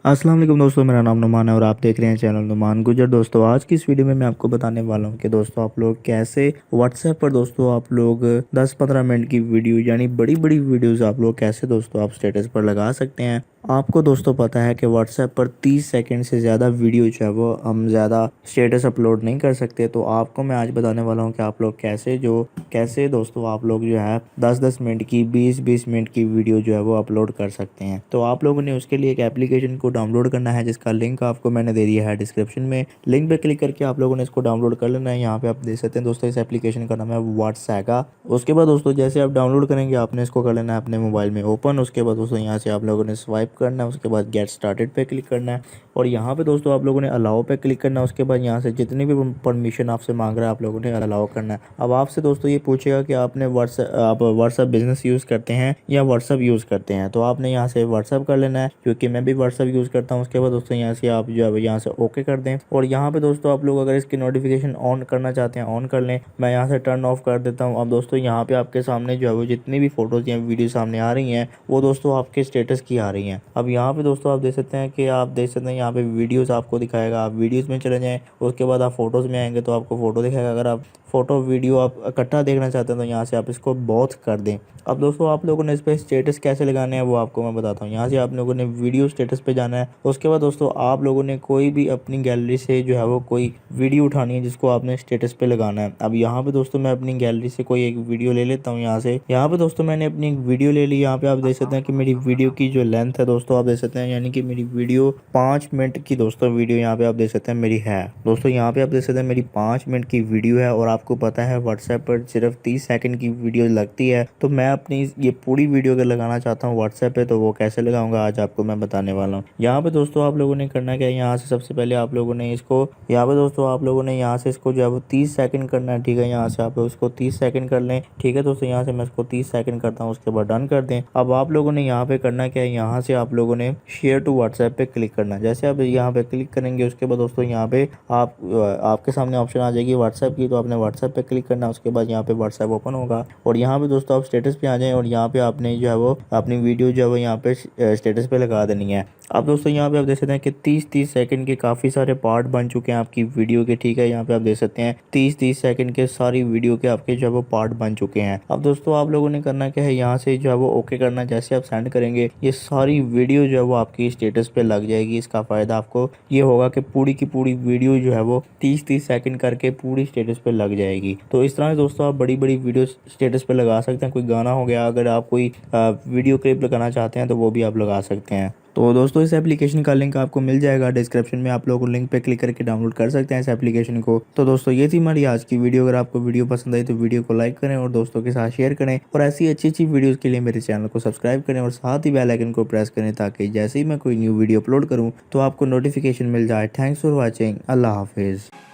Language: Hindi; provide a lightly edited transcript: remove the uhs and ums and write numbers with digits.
अस्सलाम वालेकुम दोस्तों, मेरा नाम नुमान है और आप देख रहे हैं चैनल नुमान गुजर। दोस्तों आज की इस वीडियो में मैं आपको बताने वाला हूं कि दोस्तों आप लोग कैसे व्हाट्सएप पर दोस्तों आप लोग 10-15 मिनट की वीडियो यानी बड़ी बड़ी वीडियोस आप लोग कैसे दोस्तों आप स्टेटस पर लगा सकते हैं। आपको दोस्तों पता है कि व्हाट्सएप पर 30 सेकंड से ज़्यादा वीडियो जो है वो हम ज़्यादा स्टेटस अपलोड नहीं कर सकते। तो आपको मैं आज बताने वाला हूँ कि आप लोग कैसे दोस्तों आप लोग जो है 10-10 मिनट की 20-20 मिनट की वीडियो जो है वो अपलोड कर सकते हैं। तो आप लोगों ने उसके लिए एक एप्लीकेशन को डाउनलोड करना है, जिसका लिंक आपको मैंने दे दिया है डिस्क्रिप्शन में। लिंक पे क्लिक करके आप लोगों ने इसको डाउनलोड कर लेना है। यहाँ पे आप देख सकते हैं दोस्तों, इस एप्लीकेशन का नाम है व्हाट्सएगा। उसके बाद दोस्तों जैसे आप डाउनलोड करेंगे आपने इसको कर लेना है अपने मोबाइल में ओपन। उसके बाद दोस्तों यहाँ से आप लोगों ने स्वाइप करना है, उसके बाद गेट स्टार्टेड पे क्लिक करना है और यहाँ पे दोस्तों आप लोगों ने अलाउ पे क्लिक करना है। उसके बाद यहाँ से जितनी भी परमिशन आपसे मांग रहा है आप लोगों ने अलाउ करना है। अब आपसे दोस्तों ये पूछेगा कि आपने व्हाट्सएप बिजनेस यूज़ करते हैं या व्हाट्सएप यूज़ करते हैं। तो आपने यहाँ से व्हाट्सएप कर लेना है, क्योंकि मैं भी व्हाट्सएप यूज़ करता हूँ। उसके बाद दोस्तों यहाँ से आप जो है यहाँ से ओके कर दें और यहाँ पे दोस्तों आप लोग अगर इसकी नोटिफिकेशन ऑन करना चाहते हैं ऑन कर लें। मैं यहाँ से टर्न ऑफ कर देता हूँ। अब दोस्तों यहाँ पे आपके सामने जो है वो जितनी भी फोटोज या वीडियो सामने आ रही हैं वो दोस्तों आपके स्टेटस की आ रही हैं। अब यहाँ पे दोस्तों आप देख सकते हैं कि यहाँ पे वीडियोस आपको दिखाएगा। आप वीडियोस में चले जाएं, उसके बाद आप फोटोज़ में आएंगे तो आपको फ़ोटो दिखाएगा। अगर आप फ़ोटो वीडियो आप इकट्ठा देखना चाहते हैं तो यहाँ से आप इसको बहुत कर दें। अब दोस्तों आप लोगों ने इस पर स्टेटस कैसे लगाने हैं वो आपको मैं बताता हूँ। यहाँ से आप लोगों ने वीडियो स्टेटस पे जाना है। उसके बाद दोस्तों आप लोगों ने कोई भी अपनी गैलरी से जो है वो कोई वीडियो उठानी है जिसको आपने स्टेटस पे लगाना है। अब यहाँ पे दोस्तों मैं अपनी गैलरी से कोई एक वीडियो ले लेता हूँ। यहाँ पे दोस्तों मैंने अपनी एक वीडियो ले ली। यहाँ पे आप देख सकते हैं कि मेरी वीडियो की जो लेंथ है दोस्तों आप देख सकते हैं, यानी कि मेरी वीडियो 5 मिनट की दोस्तों वीडियो यहाँ पे आप देख सकते हैं मेरी है। दोस्तों यहाँ पे आप देख सकते हैं मेरी 5 मिनट की वीडियो है और आपको पता है व्हाट्सएप पर सिर्फ 30 सेकंड की वीडियो लगती है। तो मैं अपनी ये पूरी वीडियो अगर लगाना चाहता हूँ व्हाट्सएप पे तो वो कैसे लगाऊंगा आज आपको मैं बताने वाला हूँ। यहाँ पे दोस्तों आप लोगों ने करना क्या है, यहाँ से सबसे पहले आप लोगों ने इसको यहाँ पे दोस्तों आप लोगों ने यहाँ से इसको जो है वो 30 सेकंड करना है। ठीक है, यहाँ से आप लोग इसको 30 सेकंड कर लें। ठीक है दोस्तों, यहाँ से मैं इसको 30 सेकंड करता हूँ, उसके बाद डन कर दें। अब आप लोगों ने यहाँ पे करना क्या है, यहाँ से आप लोगों ने शेयर टू व्हाट्सएप पे क्लिक करना है। जैसे आप यहाँ पे क्लिक करेंगे उसके बाद दोस्तों यहाँ पे आपके सामने ऑप्शन आ जाएगी व्हाट्सएप की, तो आपने व्हाट्सएप पे क्लिक करना है। उसके बाद यहाँ पे व्हाट्सएप ओपन होगा और यहाँ पे दोस्तों आप स्टेटस पे आ जाएं और यहाँ पे आपने जो है वो अपनी वीडियो जो है वो यहाँ पे स्टेटस पे लगा देनी है। अब दोस्तों यहाँ पे आप देख सकते हैं कि 30-30 सेकंड के काफ़ी सारे पार्ट बन चुके हैं आपकी वीडियो के। ठीक है, यहाँ पे आप देख सकते हैं 30-30 सेकंड के सारी वीडियो के आपके जो है वो पार्ट बन चुके हैं। अब दोस्तों आप लोगों ने करना क्या है, यहाँ से जो है वो ओके करना। जैसे आप सेंड करेंगे ये सारी वीडियो जो है वो आपकी स्टेटस पे लग जाएगी। इसका फ़ायदा आपको ये होगा कि पूरी की पूरी वीडियो जो है वो 30-30 सेकंड करके पूरी स्टेटस पे लग जाएगी। तो इस तरह से दोस्तों आप बड़ी बड़ी वीडियो स्टेटस पे लगा सकते हैं। कोई गाना हो गया, अगर आप कोई वीडियो क्लिप लगाना चाहते हैं तो वो भी आप लगा सकते हैं। तो दोस्तों इस एप्लीकेशन का लिंक आपको मिल जाएगा डिस्क्रिप्शन में, आप लोग लिंक पे क्लिक करके डाउनलोड कर सकते हैं इस एप्लीकेशन को। तो दोस्तों ये थी हमारी आज की वीडियो। अगर आपको वीडियो पसंद आई तो वीडियो को लाइक करें और दोस्तों के साथ शेयर करें और ऐसी अच्छी अच्छी वीडियोस के लिए मेरे चैनल को सब्सक्राइब करें और साथ ही बेल आइकन को प्रेस करें ताकि जैसे ही मैं कोई न्यू वीडियो अपलोड करूँ तो आपको नोटिफिकेशन मिल जाए। Thanks for watching. अल्लाह हाफिज़।